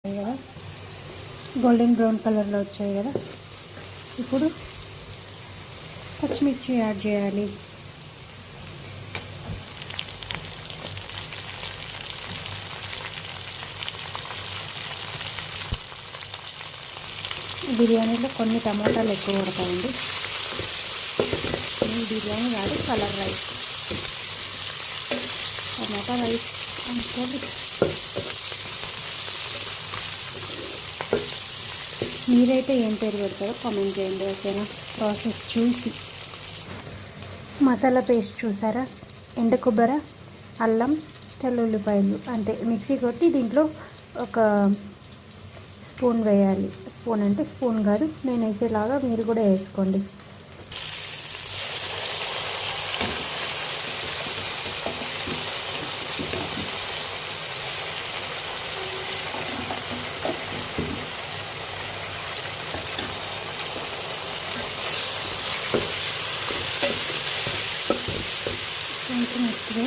కదా, golden brown కలర్లో వచ్చాయి కదా. ఇప్పుడు పచ్చిమిర్చి యాడ్ చేయాలి. బిర్యానీలో కొన్ని టమాటాలు ఎక్కువ పడతాయండి. ఈ బిర్యానీ కాదు, కలర్ రైస్, టమాటా రైస్ అనుకోండి. మీరైతే ఏం పేరు పెడతారో కామెంట్ చేయండి, ఓకేనా. ప్రాసెస్ చూసి మసాలా పేస్ట్ చూసారా, ఎండు కొబ్బరి, అల్లం, తెల్లుల్లిపాయలు అంటే మిక్సీ కొట్టి దీంట్లో ఒక స్పూన్ వేయాలి. స్పూన్ అంటే స్పూన్ కాదు, నేను వేసేలాగా మీరు కూడా వేసుకోండి. కొంచెం ఎక్కువ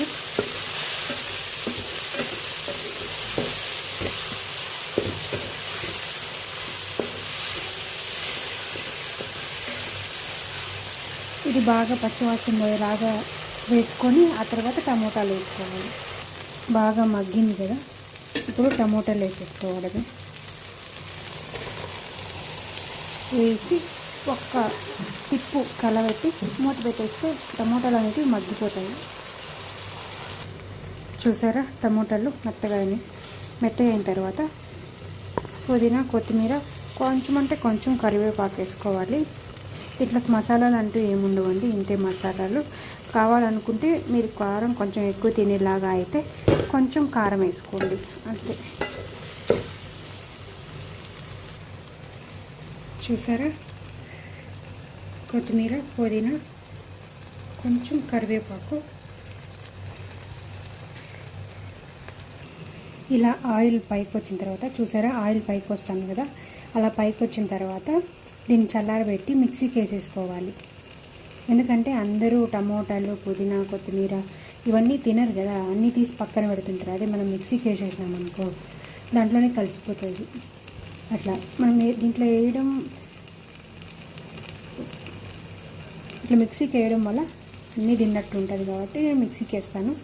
ఇది బాగా పచ్చివాసన పోయేలాగా వేసుకొని ఆ తర్వాత టమోటాలు వేసుకోవాలి. బాగా మగ్గింది కదా, ఇప్పుడు టమోటాలు వేసేసుకోవాలి. వేసి ఒక్క తిప్పు కలబెట్టి మూత పెట్టేస్తే టమోటాలు అనేవి మగ్గిపోతాయి. చూసారా, టమోటాలు మెత్తగా అయిన తర్వాత పుదీనా, కొత్తిమీర, కొంచెం అంటే కొంచెం కరివేపాకు వేసుకోవాలి. ఇట్లా మసాలాలు అంటూ ఏముండవండి, ఇంతే మసాలాలు. కావాలనుకుంటే మీరు కారం కొంచెం ఎక్కువ తినేలాగా అయితే కొంచెం కారం వేసుకోండి, అంతే. చూసారా, కొత్తిమీర, పుదీనా, కొంచెం కరివేపాకు, ఇలా ఆయిల్ పైకి వచ్చిన తర్వాత చూసారా, ఆయిల్ పైకి వస్తాను కదా, అలా పైకి వచ్చిన తర్వాత దీన్ని చల్లారబెట్టి మిక్సీకి వేసేసుకోవాలి. ఎందుకంటే అందరూ టమోటాలు, పుదీనా, కొత్తిమీర ఇవన్నీ తినరు కదా, అన్నీ తీసి పక్కన పెడుతుంటారు. అదే మనం మిక్సీకి వేసేసామనుకో దాంట్లోనే కలిసిపోతుంది. అట్లా మనం దీంట్లో వేయడం, ఇట్లా మిక్సీకి వేయడం వల్ల అన్నీ తిన్నట్టు ఉంటుంది కాబట్టి నేను మిక్సీకి వేస్తాను.